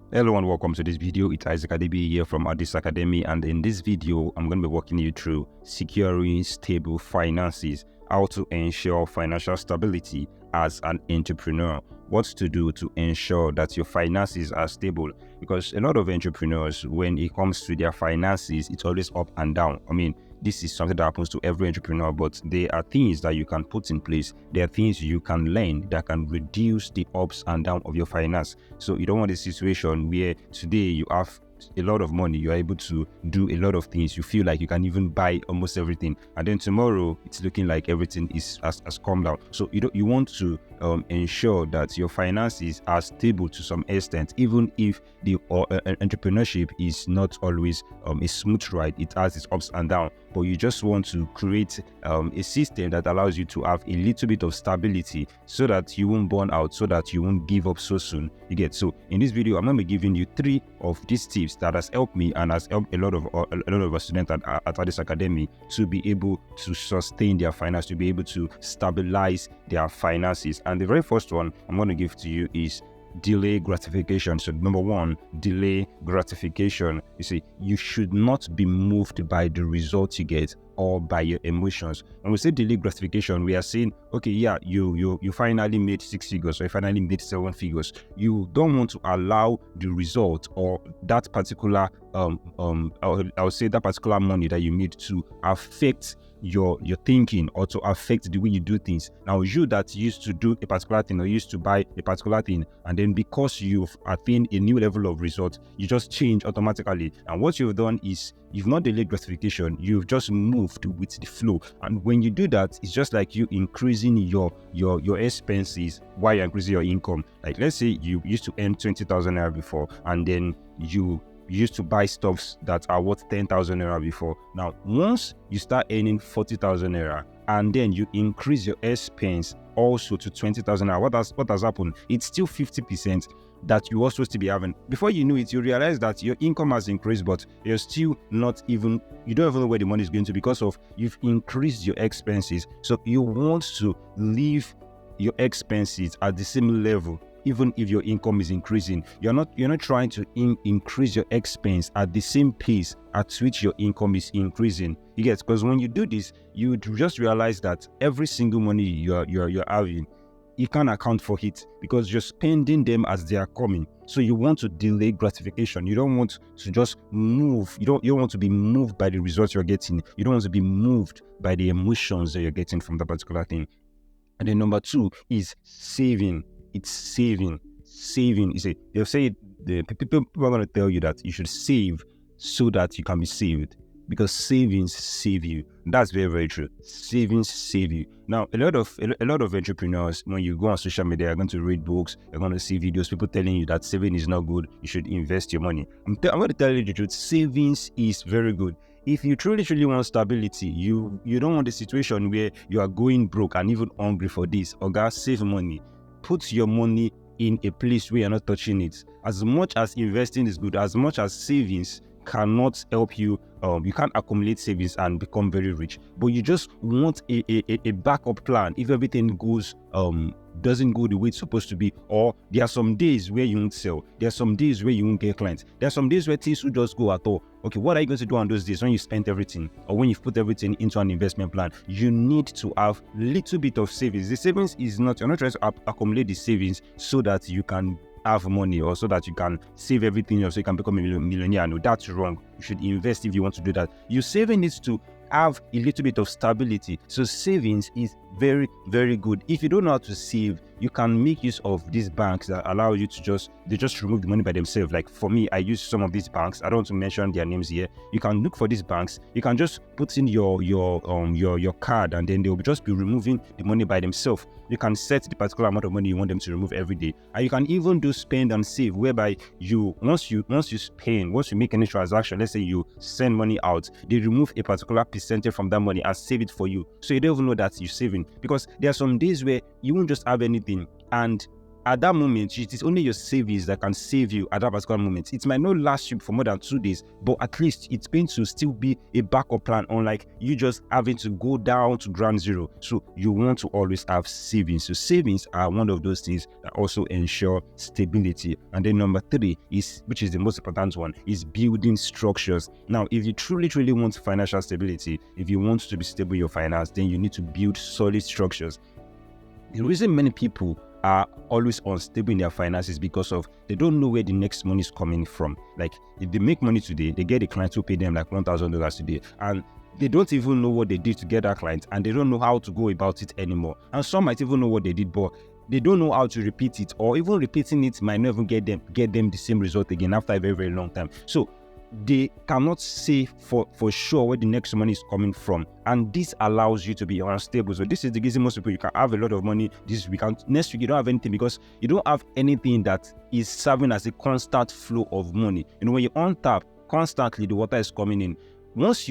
Hello and welcome to this video. It's Isaac Adebi here from this Academy, and in this video I'm going to be walking you through securing stable finances, how to ensure financial stability as an entrepreneur, what to do to ensure that your finances are stable, because a lot of entrepreneurs, when it comes to their finances, it's always up and down. I mean, this is something that happens to every entrepreneur, but there are things that you can put in place. There are things you can learn that can reduce the ups and downs of your finance. So you don't want a situation where today you have a lot of money, you're able to do a lot of things, you feel like you can even buy almost everything, and then tomorrow it's looking like everything has come down. So you want to ensure that your finances are stable to some extent, even if the entrepreneurship is not always a smooth ride. It has its ups and downs, but you just want to create a system that allows you to have a little bit of stability so that you won't burn out, so that you won't give up so soon. You get? So in this video I'm going to be giving you 3 of these tips that has helped me and has helped a lot of our students at this academy to be able to sustain their finance, to be able to stabilize their finances. And the very first one I'm going to give to you is delay gratification. So number 1, delay gratification. You see, you should not be moved by the results you get or by your emotions. When we say delay gratification, we are saying, okay, yeah, you finally made 6 figures, or you finally made 7 figures. You don't want to allow the result or that particular I would say that particular money that you made to affect your thinking, or to affect the way you do things. Now, you that used to do a particular thing or used to buy a particular thing, and then because you've attained a new level of result, you just change automatically. And what you've done is you've not delayed gratification, you've just moved with the flow. And when you do that, it's just like you increasing your expenses while you're increasing your income. Like, let's say you used to earn 20,000 naira before, and then you used to buy stuffs that are worth 10,000 naira before. Now, once you start earning 40,000 naira, and then you increase your expense also to 20,000 naira, what has happened? It's still 50% that you were supposed to be having. Before you know it, you realize that your income has increased, but you're still not even, you don't even know where the money is going to, because of you've increased your expenses. So you want to leave your expenses at the same level. Even if your income is increasing, you're not trying to increase your expense at the same pace at which your income is increasing. You get? Because when you do this, you just realize that every single money you're having, you can't account for it because you're spending them as they are coming. So you want to delay gratification. You don't want to just move. You don't want to be moved by the results you're getting. You don't want to be moved by the emotions that you're getting from that particular thing. And then number 2 is saving. It's saving. You see, they'll say the people are going to tell you that you should save so that you can be saved, because savings save you. That's very, very true. Savings save you. Now, a lot of entrepreneurs, when you go on social media, are going to read books, you're going to see videos, people telling you that saving is not good, you should invest your money. I'm going to tell you the truth. Savings is very good. If you truly want stability, you don't want a situation where you are going broke and even hungry for this. Or God, save money. Put your money in a place where you're not touching it. As much as investing is good, as much as savings cannot help you, you can't accumulate savings and become very rich, but you just want a backup plan if everything doesn't go the way it's supposed to be, or there are some days where you won't sell, there are some days where you won't get clients, there are some days where things will just go at all. Okay, what are you going to do on those days when you spent everything, or when you've put everything into an investment plan? You need to have a little bit of savings. The savings is not, you're not trying to accumulate the savings so that you can have money, or so that you can save everything so you can become a millionaire. No, that's wrong. You should invest if you want to do that. Your saving needs to have a little bit of stability. So savings is very, very good. If you don't know how to save, you can make use of these banks that allow you to just remove the money by themselves. Like for me, I use some of these banks. I don't want to mention their names here. You can look for these banks. You can just put in your card, and then they'll just be removing the money by themselves. You can set the particular amount of money you want them to remove every day, and you can even do spend and save, whereby once you make any transaction, let's say you send money out, they remove a particular percentage from that money and save it for you, so you don't even know that you're saving. Because there are some days where you won't just have anything, and at that moment, it is only your savings that can save you at that particular moment. It might not last you for more than 2 days, but at least it's going to still be a backup plan, unlike you just having to go down to ground zero. So you want to always have savings. So savings are one of those things that also ensure stability. And then number 3 is, which is the most important one, is building structures. Now, if you truly want financial stability, if you want to be stable in your finance, then you need to build solid structures. The reason many people are always unstable in their finances because of they don't know where the next money is coming from. Like, if they make money today, they get a client who pay them like $1,000 today, and they don't even know what they did to get that client, and they don't know how to go about it anymore. And some might even know what they did, but they don't know how to repeat it, or even repeating it might not even get them the same result again after a very long time. So they cannot say for sure where the next money is coming from, and this allows you to be unstable. So this is the reason most people, you can have a lot of money this week, and next week you don't have anything, because you don't have anything that is serving as a constant flow of money. When you untap constantly, the water is coming in. Once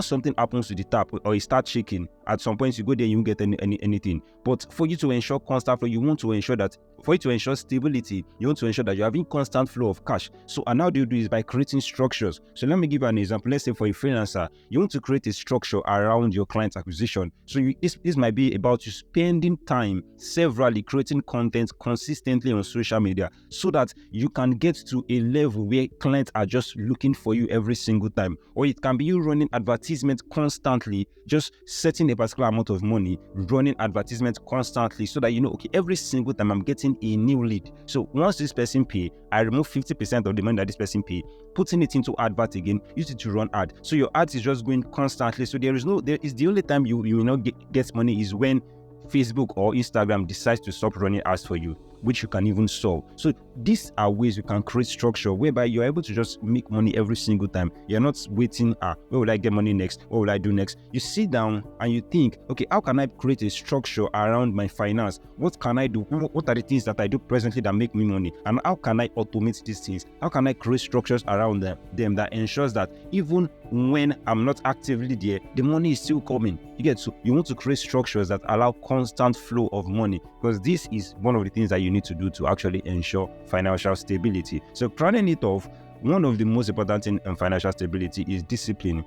something happens to the tap or it starts shaking, at some point you go there, you won't get anything. But for you to ensure constant flow, you want to ensure that, for you to ensure stability, you want to ensure that you're having constant flow of cash. So, and how do you do is by creating structures. So let me give you an example. Let's say for a freelancer, you want to create a structure around your client acquisition. So this might be about you spending time severally creating content consistently on social media, so that you can get to a level where clients are just looking for you every single time. Or it can be you running advertisements constantly, just setting a particular amount of money, running advertisements constantly, so that you know, okay, every single time I'm getting a new lead. So once this person pay, I remove 50% of the money that this person pay, putting it into advert again, use it to run ad. So your ads is just going constantly. So there is the only time you will not get money is when Facebook or Instagram decides to stop running ads for you, which you can even solve. So these are ways you can create structure whereby you're able to just make money every single time. You're not waiting, where will I get money next? What will I do next? You sit down and you think, okay, how can I create a structure around my finance? What can I do? What are the things that I do presently that make me money? And how can I automate these things? How can I create structures around them that ensures that even when I'm not actively there, the money is still coming? You get, so you want to create structures that allow constant flow of money, because this is one of the things that you need to do to actually ensure financial stability. So rounding it off, one of the most important things in financial stability is discipline.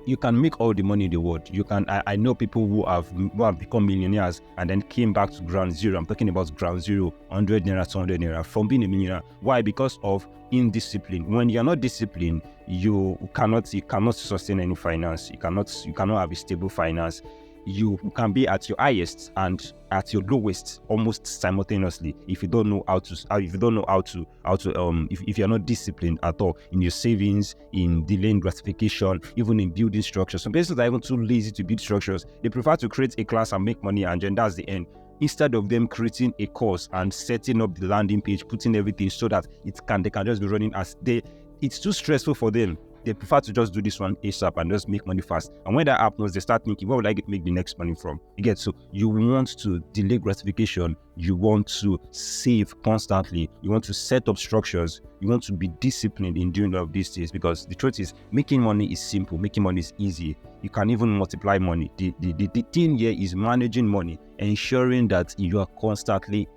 You can make all the money in the world. You can. I know people who have become millionaires and then came back to ground zero. I'm talking about ground zero, 100 naira, 200 naira from being a millionaire. Why? Because of indiscipline. When you're not disciplined, you cannot sustain any finance. You cannot have a stable finance. You can be at your highest and at your lowest almost simultaneously if you don't know how to if you're not disciplined at all in your savings, in delaying gratification, even in building structures. Some persons are even too lazy to build structures. They prefer to create a class and make money, and then that's the end, instead of them creating a course and setting up the landing page, putting everything so that they can just be running as it's too stressful for them. They prefer to just do this one ASAP and just make money fast. And when that happens, they start thinking, where will I make the next money from? You get, so you want to delay gratification. You want to save constantly. You want to set up structures. You want to be disciplined in doing all of these things, because the truth is, making money is simple. Making money is easy. You can even multiply money. The thing here is managing money, ensuring that you're constantly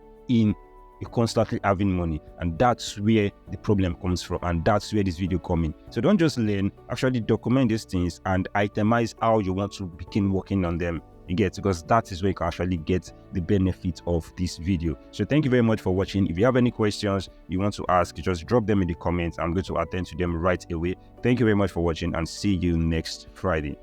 having money, and that's where the problem comes from, and that's where this video comes in. So don't just learn, actually document these things and itemize how you want to begin working on them. You get, because that is where you can actually get the benefit of this video. So thank you very much for watching. If you have any questions you want to ask, just drop them in the comments. I'm going to attend to them right away. Thank you very much for watching, and see you next Friday.